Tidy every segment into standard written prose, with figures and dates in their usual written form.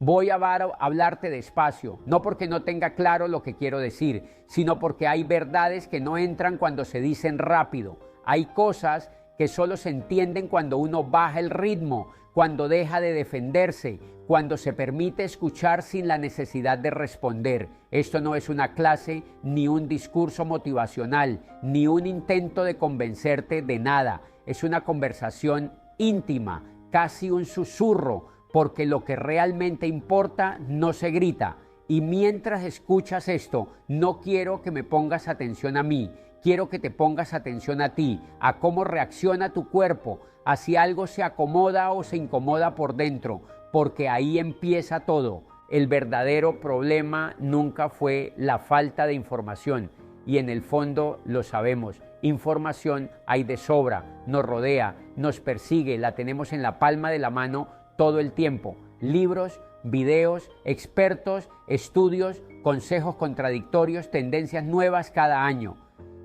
Voy a hablarte despacio, no porque no tenga claro lo que quiero decir, sino porque hay verdades que no entran cuando se dicen rápido. Hay cosas que solo se entienden cuando uno baja el ritmo, cuando deja de defenderse, cuando se permite escuchar sin la necesidad de responder. Esto no es una clase, ni un discurso motivacional, ni un intento de convencerte de nada. Es una conversación íntima, casi un susurro, porque lo que realmente importa no se grita. Y mientras escuchas esto, no quiero que me pongas atención a mí, quiero que te pongas atención a ti, a cómo reacciona tu cuerpo, a si algo se acomoda o se incomoda por dentro, porque ahí empieza todo. El verdadero problema nunca fue la falta de información, y en el fondo lo sabemos. Información hay de sobra, nos rodea, nos persigue, la tenemos en la palma de la mano todo el tiempo. Libros, videos, expertos, estudios, consejos contradictorios, tendencias nuevas cada año.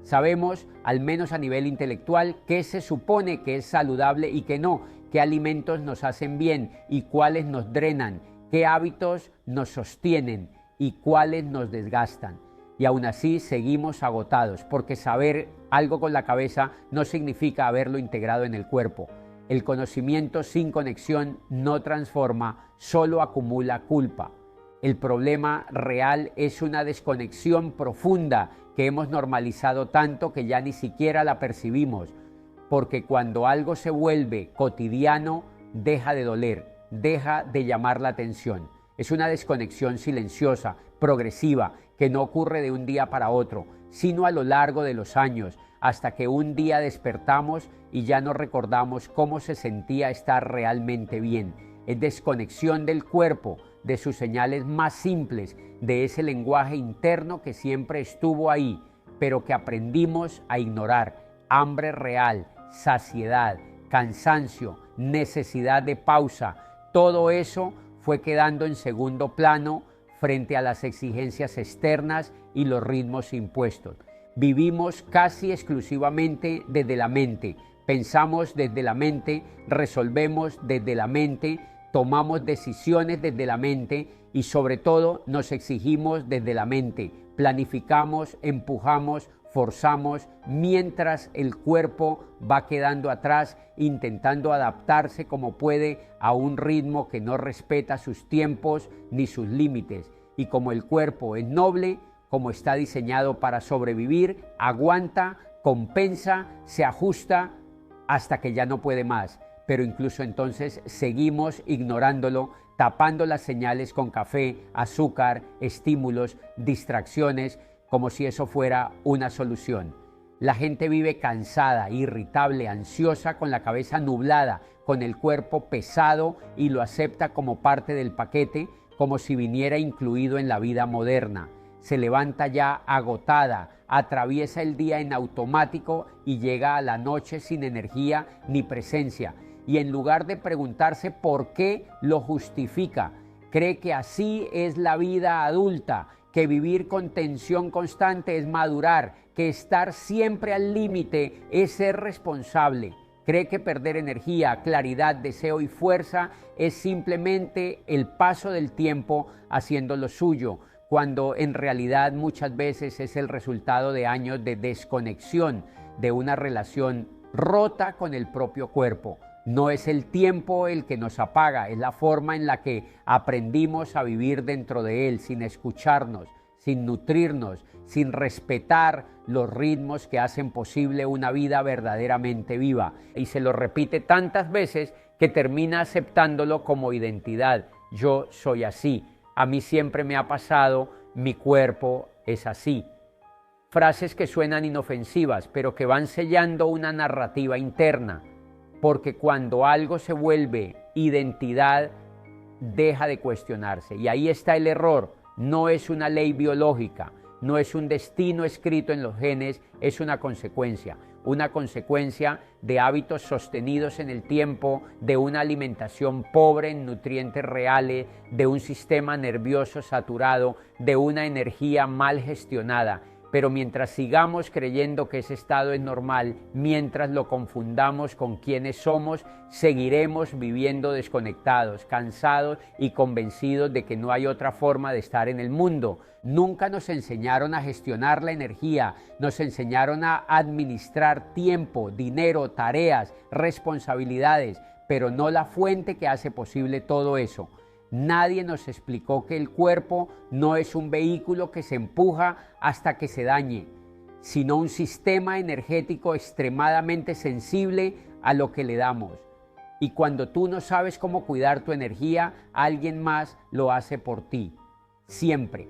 Sabemos, al menos a nivel intelectual, qué se supone que es saludable y qué no, qué alimentos nos hacen bien y cuáles nos drenan, qué hábitos nos sostienen y cuáles nos desgastan. Y aún así seguimos agotados, porque saber algo con la cabeza no significa haberlo integrado en el cuerpo. El conocimiento sin conexión no transforma, solo acumula culpa. El problema real es una desconexión profunda que hemos normalizado tanto que ya ni siquiera la percibimos, porque cuando algo se vuelve cotidiano, deja de doler, deja de llamar la atención. Es una desconexión silenciosa, progresiva, que no ocurre de un día para otro, sino a lo largo de los años, hasta que un día despertamos y ya no recordamos cómo se sentía estar realmente bien. Es desconexión del cuerpo, de sus señales más simples, de ese lenguaje interno que siempre estuvo ahí, pero que aprendimos a ignorar. Hambre real, saciedad, cansancio, necesidad de pausa, todo eso fue quedando en segundo plano frente a las exigencias externas y los ritmos impuestos. Vivimos casi exclusivamente desde la mente, pensamos desde la mente, resolvemos desde la mente, tomamos decisiones desde la mente y sobre todo nos exigimos desde la mente, planificamos, empujamos, forzamos, mientras el cuerpo va quedando atrás, intentando adaptarse como puede a un ritmo que no respeta sus tiempos ni sus límites. Y como el cuerpo es noble, como está diseñado para sobrevivir, aguanta, compensa, se ajusta hasta que ya no puede más. Pero incluso entonces seguimos ignorándolo, tapando las señales con café, azúcar, estímulos, distracciones, como si eso fuera una solución. La gente vive cansada, irritable, ansiosa, con la cabeza nublada, con el cuerpo pesado y lo acepta como parte del paquete, como si viniera incluido en la vida moderna. Se levanta ya agotada, atraviesa el día en automático y llega a la noche sin energía ni presencia. Y en lugar de preguntarse por qué, lo justifica. Cree que así es la vida adulta, que vivir con tensión constante es madurar, que estar siempre al límite es ser responsable. Cree que perder energía, claridad, deseo y fuerza es simplemente el paso del tiempo haciendo lo suyo, cuando en realidad muchas veces es el resultado de años de desconexión, de una relación rota con el propio cuerpo. No es el tiempo el que nos apaga, es la forma en la que aprendimos a vivir dentro de él, sin escucharnos, sin nutrirnos, sin respetar los ritmos que hacen posible una vida verdaderamente viva. Y se lo repite tantas veces que termina aceptándolo como identidad. Yo soy así, a mí siempre me ha pasado, mi cuerpo es así. Frases que suenan inofensivas, pero que van sellando una narrativa interna. Porque cuando algo se vuelve identidad, deja de cuestionarse. Y ahí está el error. No es una ley biológica, no es un destino escrito en los genes, es una consecuencia de hábitos sostenidos en el tiempo, de una alimentación pobre en nutrientes reales, de un sistema nervioso saturado, de una energía mal gestionada. Pero mientras sigamos creyendo que ese estado es normal, mientras lo confundamos con quienes somos, seguiremos viviendo desconectados, cansados y convencidos de que no hay otra forma de estar en el mundo. Nunca nos enseñaron a gestionar la energía, nos enseñaron a administrar tiempo, dinero, tareas, responsabilidades, pero no la fuente que hace posible todo eso. Nadie nos explicó que el cuerpo no es un vehículo que se empuja hasta que se dañe, sino un sistema energético extremadamente sensible a lo que le damos. Y cuando tú no sabes cómo cuidar tu energía, alguien más lo hace por ti, siempre.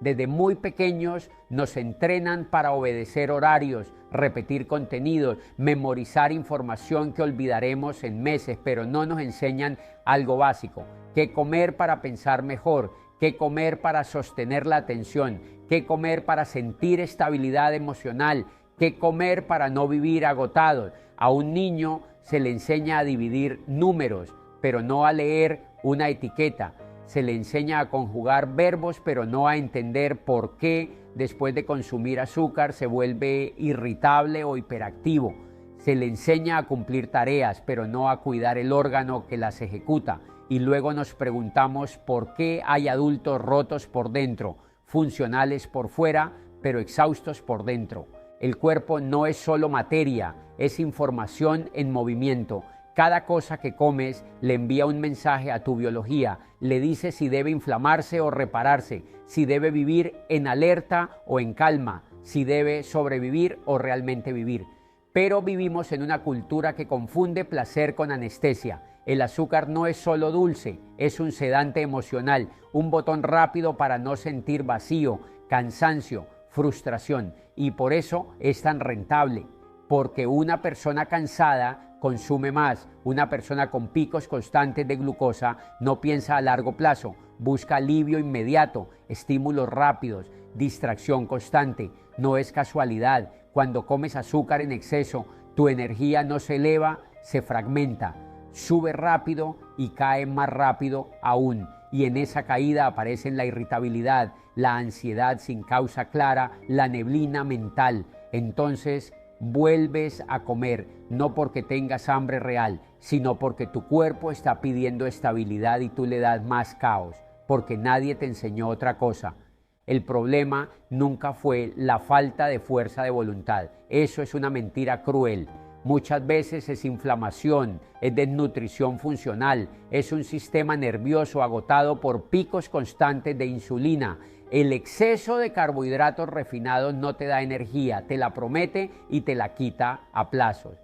Desde muy pequeños nos entrenan para obedecer horarios, repetir contenidos, memorizar información que olvidaremos en meses, pero no nos enseñan algo básico: qué comer para pensar mejor, qué comer para sostener la atención, qué comer para sentir estabilidad emocional, qué comer para no vivir agotados. A un niño se le enseña a dividir números, pero no a leer una etiqueta. Se le enseña a conjugar verbos, pero no a entender por qué después de consumir azúcar se vuelve irritable o hiperactivo. Se le enseña a cumplir tareas, pero no a cuidar el órgano que las ejecuta. Y luego nos preguntamos por qué hay adultos rotos por dentro, funcionales por fuera, pero exhaustos por dentro. El cuerpo no es solo materia, es información en movimiento. Cada cosa que comes le envía un mensaje a tu biología, le dice si debe inflamarse o repararse, si debe vivir en alerta o en calma, si debe sobrevivir o realmente vivir. Pero vivimos en una cultura que confunde placer con anestesia. El azúcar no es solo dulce, es un sedante emocional, un botón rápido para no sentir vacío, cansancio, frustración, y por eso es tan rentable, porque una persona cansada consume más. Una persona con picos constantes de glucosa no piensa a largo plazo, busca alivio inmediato, estímulos rápidos, distracción constante. No es casualidad, cuando comes azúcar en exceso, tu energía no se eleva, se fragmenta, sube rápido y cae más rápido aún. Y en esa caída aparecen la irritabilidad, la ansiedad sin causa clara, la neblina mental. Entonces vuelves a comer, no porque tengas hambre real, sino porque tu cuerpo está pidiendo estabilidad y tú le das más caos, porque nadie te enseñó otra cosa. El problema nunca fue la falta de fuerza de voluntad. Eso es una mentira cruel. Muchas veces es inflamación, es desnutrición funcional, es un sistema nervioso agotado por picos constantes de insulina. El exceso de carbohidratos refinados no te da energía, te la promete y te la quita a plazos.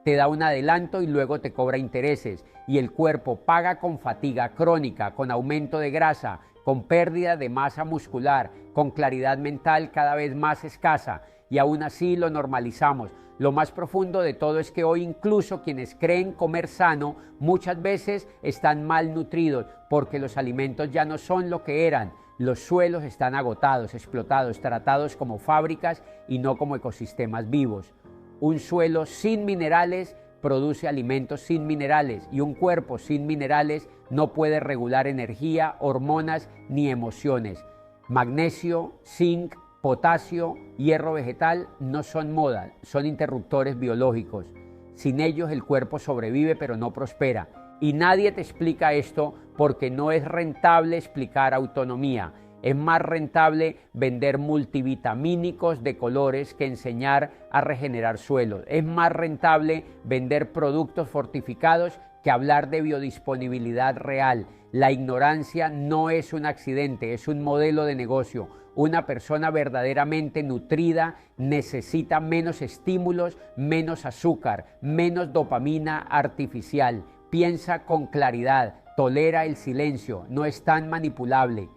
Te da un adelanto y luego te cobra intereses, y el cuerpo paga con fatiga crónica, con aumento de grasa, con pérdida de masa muscular, con claridad mental cada vez más escasa, y aún así lo normalizamos. Lo más profundo de todo es que hoy incluso quienes creen comer sano muchas veces están malnutridos porque los alimentos ya no son lo que eran. Los suelos están agotados, explotados, tratados como fábricas y no como ecosistemas vivos. Un suelo sin minerales produce alimentos sin minerales, y un cuerpo sin minerales no puede regular energía, hormonas ni emociones. Magnesio, zinc, potasio, hierro vegetal no son moda, son interruptores biológicos. Sin ellos el cuerpo sobrevive pero no prospera. Y nadie te explica esto porque no es rentable explicar autonomía. Es más rentable vender multivitamínicos de colores que enseñar a regenerar suelos. Es más rentable vender productos fortificados que hablar de biodisponibilidad real. La ignorancia no es un accidente, es un modelo de negocio. Una persona verdaderamente nutrida necesita menos estímulos, menos azúcar, menos dopamina artificial. Piensa con claridad, tolera el silencio, no es tan manipulable.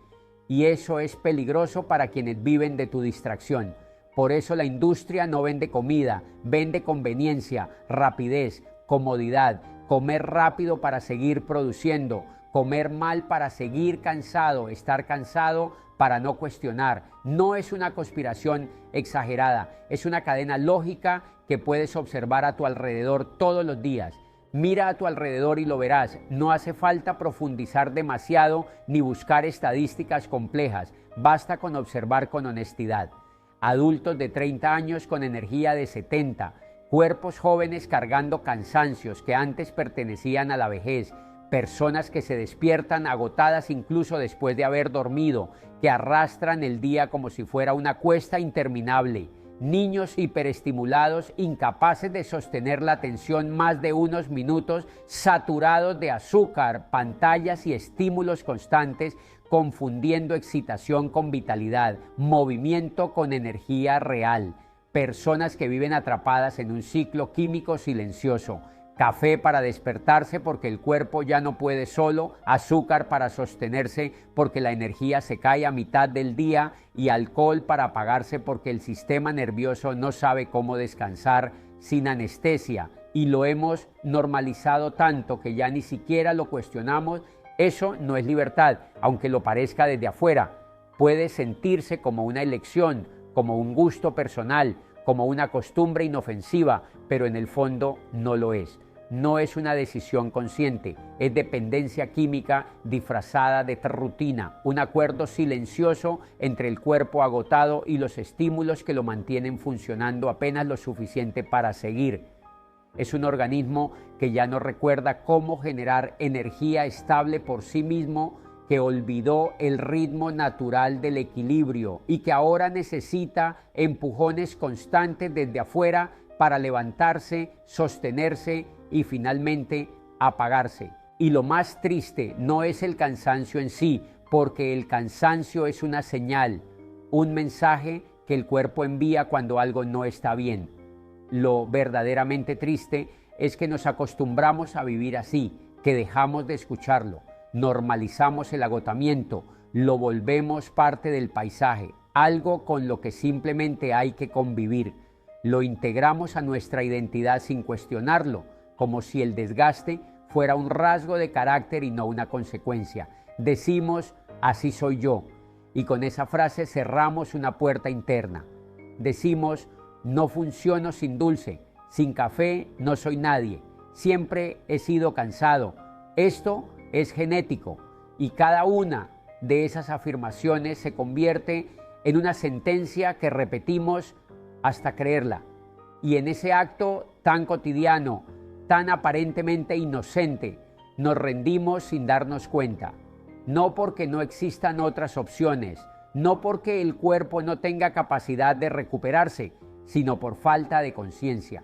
Y eso es peligroso para quienes viven de tu distracción. Por eso la industria no vende comida, vende conveniencia, rapidez, comodidad, comer rápido para seguir produciendo, comer mal para seguir cansado, estar cansado para no cuestionar. No es una conspiración exagerada, es una cadena lógica que puedes observar a tu alrededor todos los días. Mira a tu alrededor y lo verás. No hace falta profundizar demasiado ni buscar estadísticas complejas. Basta con observar con honestidad. adultos de 30 años con energía de 70, cuerpos jóvenes cargando cansancios que antes pertenecían a la vejez, personas que se despiertan agotadas incluso después de haber dormido, que arrastran el día como si fuera una cuesta interminable, niños hiperestimulados, incapaces de sostener la atención más de unos minutos, saturados de azúcar, pantallas y estímulos constantes, confundiendo excitación con vitalidad, movimiento con energía real, personas que viven atrapadas en un ciclo químico silencioso, café para despertarse porque el cuerpo ya no puede solo, azúcar para sostenerse porque la energía se cae a mitad del día y alcohol para apagarse porque el sistema nervioso no sabe cómo descansar sin anestesia y lo hemos normalizado tanto que ya ni siquiera lo cuestionamos. Eso no es libertad, aunque lo parezca desde afuera. Puede sentirse como una elección, como un gusto personal, como una costumbre inofensiva, pero en el fondo no lo es. No es una decisión consciente, es dependencia química disfrazada de rutina, un acuerdo silencioso entre el cuerpo agotado y los estímulos que lo mantienen funcionando apenas lo suficiente para seguir. Es un organismo que ya no recuerda cómo generar energía estable por sí mismo, que olvidó el ritmo natural del equilibrio y que ahora necesita empujones constantes desde afuera para levantarse, sostenerse y finalmente apagarse. Y lo más triste no es el cansancio en sí, porque el cansancio es una señal, un mensaje que el cuerpo envía cuando algo no está bien. Lo verdaderamente triste es que nos acostumbramos a vivir así, que dejamos de escucharlo, normalizamos el agotamiento, lo volvemos parte del paisaje, algo con lo que simplemente hay que convivir. Lo integramos a nuestra identidad sin cuestionarlo, como si el desgaste fuera un rasgo de carácter y no una consecuencia. Decimos, así soy yo, y con esa frase cerramos una puerta interna. Decimos, no funciono sin dulce, sin café no soy nadie, siempre he sido cansado. Esto es genético y cada una de esas afirmaciones se convierte en una sentencia que repetimos hasta creerla. Y en ese acto tan cotidiano, tan aparentemente inocente, nos rendimos sin darnos cuenta. No porque no existan otras opciones, no porque el cuerpo no tenga capacidad de recuperarse, sino por falta de conciencia.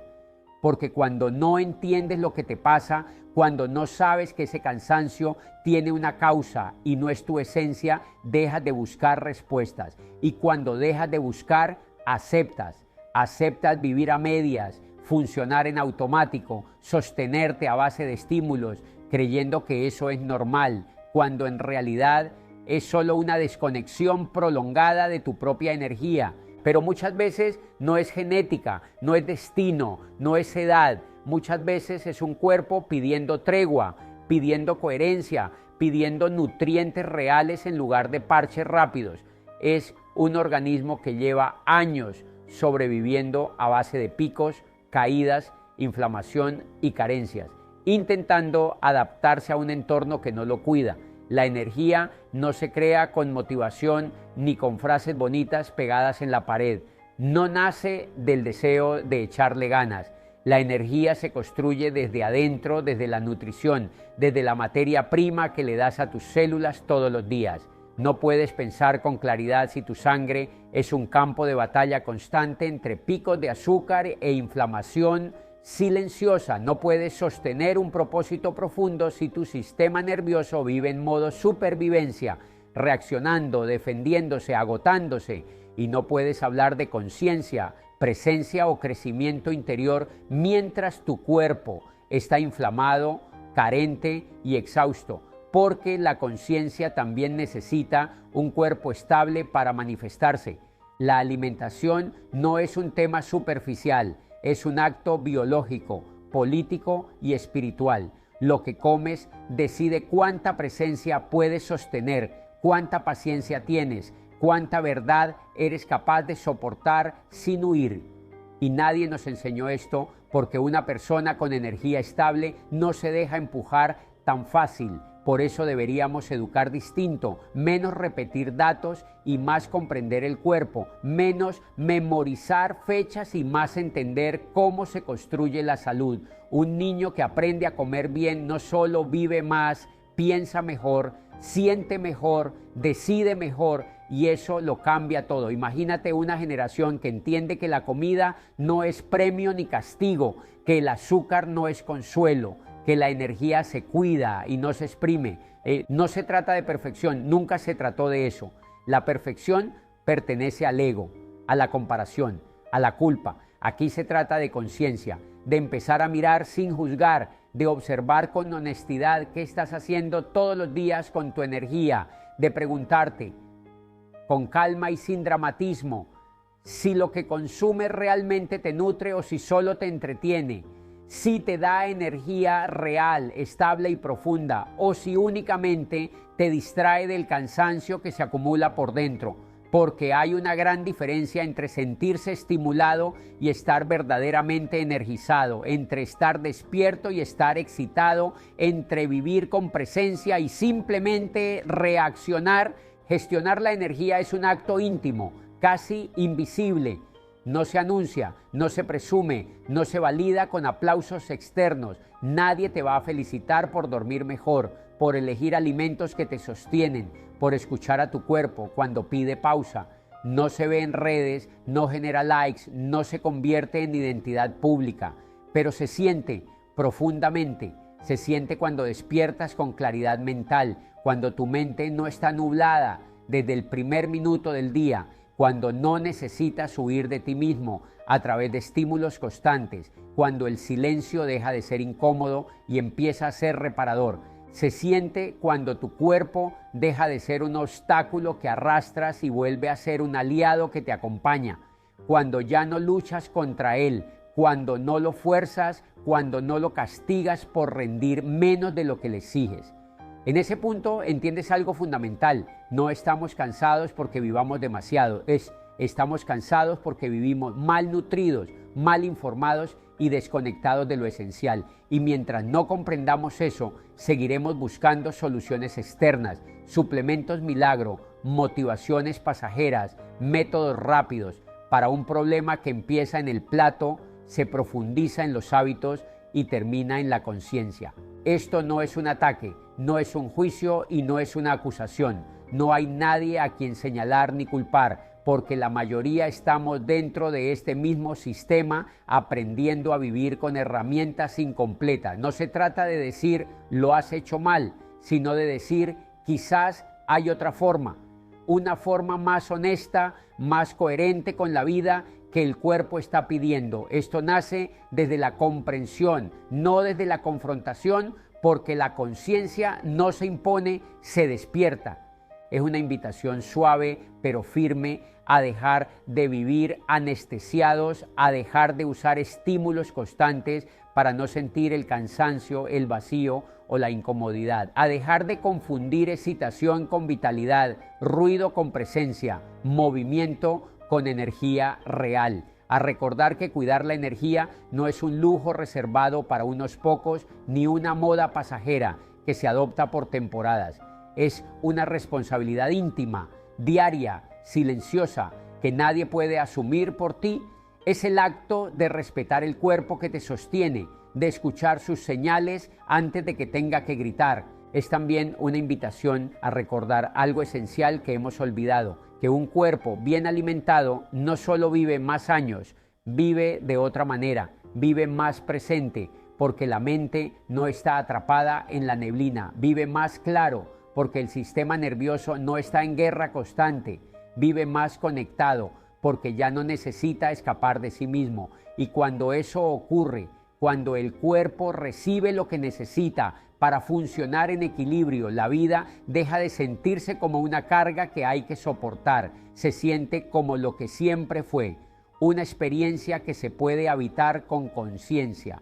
Porque cuando no entiendes lo que te pasa, cuando no sabes que ese cansancio tiene una causa y no es tu esencia, dejas de buscar respuestas. Y cuando dejas de buscar, aceptas vivir a medias, funcionar en automático, sostenerte a base de estímulos, creyendo que eso es normal, cuando en realidad es solo una desconexión prolongada de tu propia energía. Pero muchas veces no es genética, no es destino, no es edad. Muchas veces es un cuerpo pidiendo tregua, pidiendo coherencia, pidiendo nutrientes reales en lugar de parches rápidos. Es un organismo que lleva años sobreviviendo a base de picos, caídas, inflamación y carencias, intentando adaptarse a un entorno que no lo cuida. La energía no se crea con motivación ni con frases bonitas pegadas en la pared. No nace del deseo de echarle ganas. La energía se construye desde adentro, desde la nutrición, desde la materia prima que le das a tus células todos los días. No puedes pensar con claridad si tu sangre es un campo de batalla constante entre picos de azúcar e inflamación silenciosa. No puedes sostener un propósito profundo si tu sistema nervioso vive en modo supervivencia, reaccionando, defendiéndose, agotándose. Y no puedes hablar de conciencia, presencia o crecimiento interior mientras tu cuerpo está inflamado, carente y exhausto. Porque la conciencia también necesita un cuerpo estable para manifestarse. La alimentación no es un tema superficial, es un acto biológico, político y espiritual. Lo que comes decide cuánta presencia puedes sostener, cuánta paciencia tienes, cuánta verdad eres capaz de soportar sin huir. Y nadie nos enseñó esto porque una persona con energía estable no se deja empujar tan fácil, Por eso deberíamos educar distinto, menos repetir datos y más comprender el cuerpo, menos memorizar fechas y más entender cómo se construye la salud. Un niño que aprende a comer bien no solo vive más, piensa mejor, siente mejor, decide mejor y eso lo cambia todo. Imagínate una generación que entiende que la comida no es premio ni castigo, que el azúcar no es consuelo, que la energía se cuida y no se exprime. No se trata de perfección, nunca se trató de eso. La perfección pertenece al ego, a la comparación, a la culpa. Aquí se trata de conciencia, de empezar a mirar sin juzgar, de observar con honestidad qué estás haciendo todos los días con tu energía, de preguntarte con calma y sin dramatismo si lo que consumes realmente te nutre o si solo te entretiene, si te da energía real, estable y profunda o si únicamente te distrae del cansancio que se acumula por dentro. Porque hay una gran diferencia entre sentirse estimulado y estar verdaderamente energizado, entre estar despierto y estar excitado, entre vivir con presencia y simplemente reaccionar. Gestionar la energía es un acto íntimo, casi invisible. No se anuncia, no se presume, no se valida con aplausos externos. Nadie te va a felicitar por dormir mejor, por elegir alimentos que te sostienen, por escuchar a tu cuerpo cuando pide pausa. No se ve en redes, no genera likes, no se convierte en identidad pública, pero se siente profundamente. Se siente cuando despiertas con claridad mental, cuando tu mente no está nublada desde el primer minuto del día, cuando no necesitas huir de ti mismo a través de estímulos constantes, cuando el silencio deja de ser incómodo y empieza a ser reparador. Se siente cuando tu cuerpo deja de ser un obstáculo que arrastras y vuelve a ser un aliado que te acompaña, cuando ya no luchas contra él, cuando no lo fuerzas, cuando no lo castigas por rendir menos de lo que le exiges. En ese punto entiendes algo fundamental. No estamos cansados porque vivamos demasiado. Estamos cansados porque vivimos mal nutridos, mal informados y desconectados de lo esencial. Y mientras no comprendamos eso, seguiremos buscando soluciones externas, suplementos milagro, motivaciones pasajeras, métodos rápidos para un problema que empieza en el plato, se profundiza en los hábitos y termina en la conciencia. Esto no es un ataque, no es un juicio y no es una acusación. No hay nadie a quien señalar ni culpar, porque la mayoría estamos dentro de este mismo sistema aprendiendo a vivir con herramientas incompletas. No se trata de decir lo has hecho mal, sino de decir quizás hay otra forma, una forma más honesta, más coherente con la vida que el cuerpo está pidiendo. Esto nace desde la comprensión, no desde la confrontación, porque la conciencia no se impone, se despierta. Es una invitación suave pero firme a dejar de vivir anestesiados, a dejar de usar estímulos constantes para no sentir el cansancio, el vacío o la incomodidad, a dejar de confundir excitación con vitalidad, ruido con presencia, movimiento con energía real, a recordar que cuidar la energía no es un lujo reservado para unos pocos ni una moda pasajera que se adopta por temporadas. Es una responsabilidad íntima, diaria, silenciosa, que nadie puede asumir por ti. Es el acto de respetar el cuerpo que te sostiene, de escuchar sus señales antes de que tenga que gritar. Es también una invitación a recordar algo esencial que hemos olvidado, que un cuerpo bien alimentado no solo vive más años, vive de otra manera, vive más presente, porque la mente no está atrapada en la neblina, vive más claro, porque el sistema nervioso no está en guerra constante, vive más conectado, porque ya no necesita escapar de sí mismo. Y cuando eso ocurre, cuando el cuerpo recibe lo que necesita para funcionar en equilibrio, la vida deja de sentirse como una carga que hay que soportar, se siente como lo que siempre fue, una experiencia que se puede habitar con conciencia.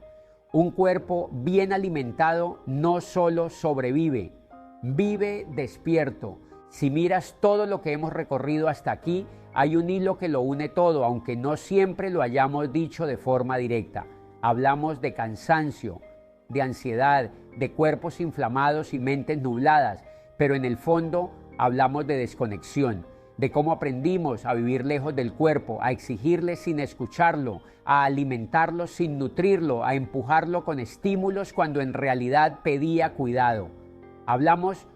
Un cuerpo bien alimentado no solo sobrevive, vive despierto. Si miras todo lo que hemos recorrido hasta aquí, hay un hilo que lo une todo, aunque no siempre lo hayamos dicho de forma directa. Hablamos de cansancio, de ansiedad, de cuerpos inflamados y mentes nubladas, pero en el fondo hablamos de desconexión, de cómo aprendimos a vivir lejos del cuerpo, a exigirle sin escucharlo, a alimentarlo sin nutrirlo, a empujarlo con estímulos cuando en realidad pedía cuidado. Hablamos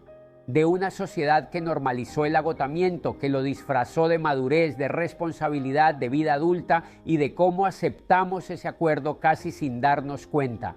de una sociedad que normalizó el agotamiento, que lo disfrazó de madurez, de responsabilidad, de vida adulta y de cómo aceptamos ese acuerdo casi sin darnos cuenta.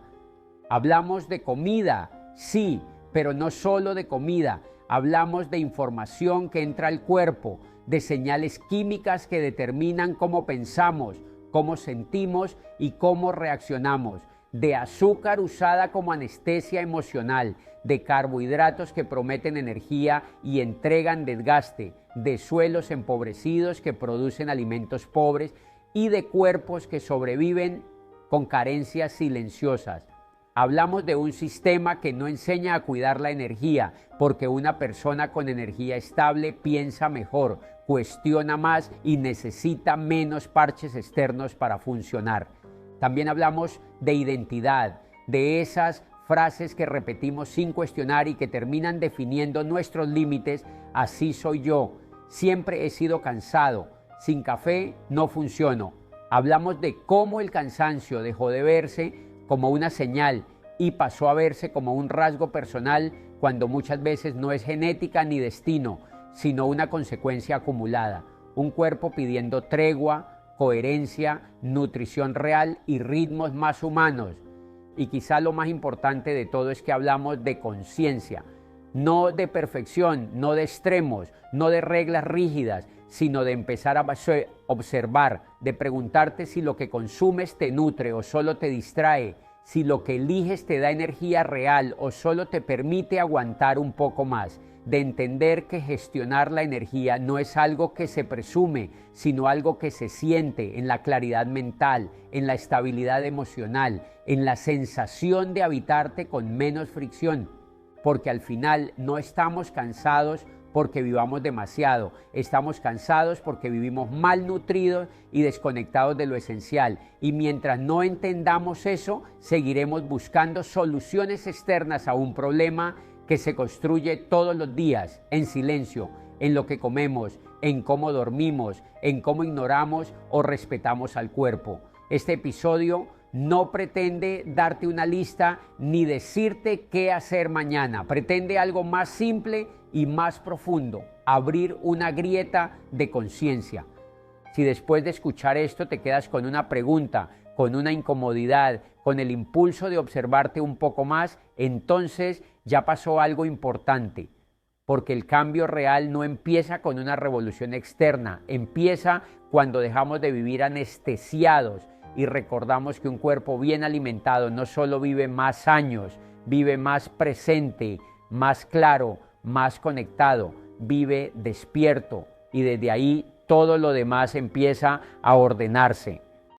Hablamos de comida, sí, pero no solo de comida. Hablamos de información que entra al cuerpo, de señales químicas que determinan cómo pensamos, cómo sentimos y cómo reaccionamos, de azúcar usada como anestesia emocional, de carbohidratos que prometen energía y entregan desgaste, de suelos empobrecidos que producen alimentos pobres y de cuerpos que sobreviven con carencias silenciosas. Hablamos de un sistema que no enseña a cuidar la energía, porque una persona con energía estable piensa mejor, cuestiona más y necesita menos parches externos para funcionar. También hablamos de identidad, de esas frases que repetimos sin cuestionar y que terminan definiendo nuestros límites. Así soy yo, siempre he sido cansado, sin café no funciono. Hablamos de cómo el cansancio dejó de verse como una señal y pasó a verse como un rasgo personal cuando muchas veces no es genética ni destino, sino una consecuencia acumulada. Un cuerpo pidiendo tregua, coherencia, nutrición real y ritmos más humanos. Y quizá lo más importante de todo es que hablamos de conciencia, no de perfección, no de extremos, no de reglas rígidas, sino de empezar a observar, de preguntarte si lo que consumes te nutre o solo te distrae, si lo que eliges te da energía real o solo te permite aguantar un poco más, de entender que gestionar la energía no es algo que se presume, sino algo que se siente en la claridad mental, en la estabilidad emocional, en la sensación de habitarte con menos fricción, porque al final no estamos cansados porque vivamos demasiado, estamos cansados porque vivimos malnutridos y desconectados de lo esencial, y mientras no entendamos eso, seguiremos buscando soluciones externas a un problema que se construye todos los días, en silencio, en lo que comemos, en cómo dormimos, en cómo ignoramos o respetamos al cuerpo. Este episodio no pretende darte una lista ni decirte qué hacer mañana, pretende algo más simple y más profundo, abrir una grieta de conciencia. Si después de escuchar esto te quedas con una pregunta, con una incomodidad, con el impulso de observarte un poco más, entonces ya pasó algo importante, porque el cambio real no empieza con una revolución externa, empieza cuando dejamos de vivir anestesiados y recordamos que un cuerpo bien alimentado no solo vive más años, vive más presente, más claro, más conectado, vive despierto, y desde ahí todo lo demás empieza a ordenarse.